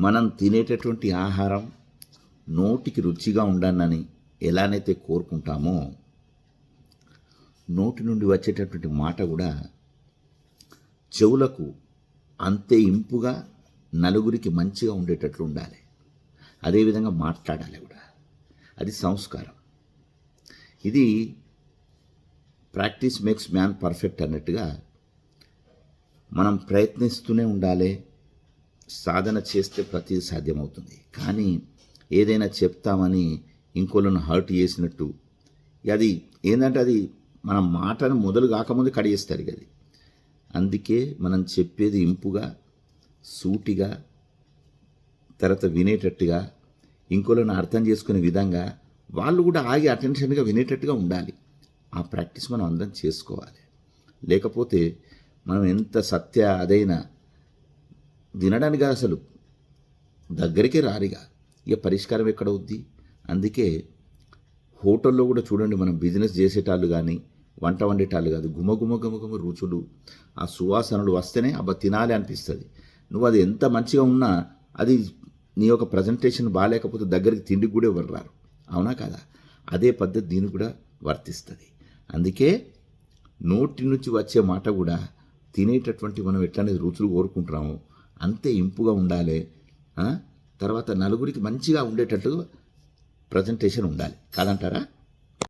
మనం తినేటటువంటి ఆహారం నోటికి రుచిగా ఉండాలని ఎలానైతే కోరుకుంటామో, నోటి నుండి వచ్చేటటువంటి మాట కూడా చెవులకు అంతే ఇంపుగా నలుగురికి మంచిగా ఉండేటట్లు ఉండాలి. అదేవిధంగా మాట్లాడాలి కూడా. అది సంస్కారం. ఇది ప్రాక్టీస్ మేక్స్ మ్యాన్ పర్ఫెక్ట్ అన్నట్టుగా మనం ప్రయత్నిస్తూనే ఉండాలి. సాధన చేస్తే ప్రతిదీ సాధ్యమవుతుంది. కానీ ఏదైనా చెప్తామని ఇంకోళ్ళను హర్ట్ చేసినట్టు అది ఏంటంటే అది మన మాటను మొదలు కాకముందు కడిగేస్తారు అది. అందుకే మనం చెప్పేది ఇంపుగా, సూటిగా, తర్వాత వినేటట్టుగా, ఇంకోళ్ళను అర్థం చేసుకునే విధంగా, వాళ్ళు కూడా ఆగి అటెన్షన్గా వినేటట్టుగా ఉండాలి. ఆ ప్రాక్టీస్ మనం అందరం చేసుకోవాలి. లేకపోతే మనం ఎంత అదైనా వినడానికి అసలు దగ్గరికి రారిగా. ఇక పరిష్కారం ఎక్కడ అవుద్ది? అందుకే హోటల్లో కూడా చూడండి, మనం బిజినెస్ చేసేటాళ్ళు కానీ వంట వండేటాళ్ళు కాదు, గుమగుమ రుచులు, ఆ సువాసనలు వస్తేనే అబ్బా తినాలి అనిపిస్తుంది. నువ్వు అది ఎంత మంచిగా ఉన్నా అది నీ యొక్క ప్రజెంటేషన్ బాగాలేకపోతే దగ్గరికి తిండికి కూడా ఎవరు రారు. అవునా కదా? అదే పద్ధతి దీనికి కూడా వర్తిస్తుంది. అందుకే నోటి నుంచి వచ్చే మాట కూడా తినేటటువంటి మనం ఎట్లనే రుచులు కోరుకుంటున్నామో అంతే ఇంపుగా ఉండాలి. తర్వాత నలుగురికి మంచిగా ఉండేటట్టు ప్రజెంటేషన్ ఉండాలి. కాదంటారా?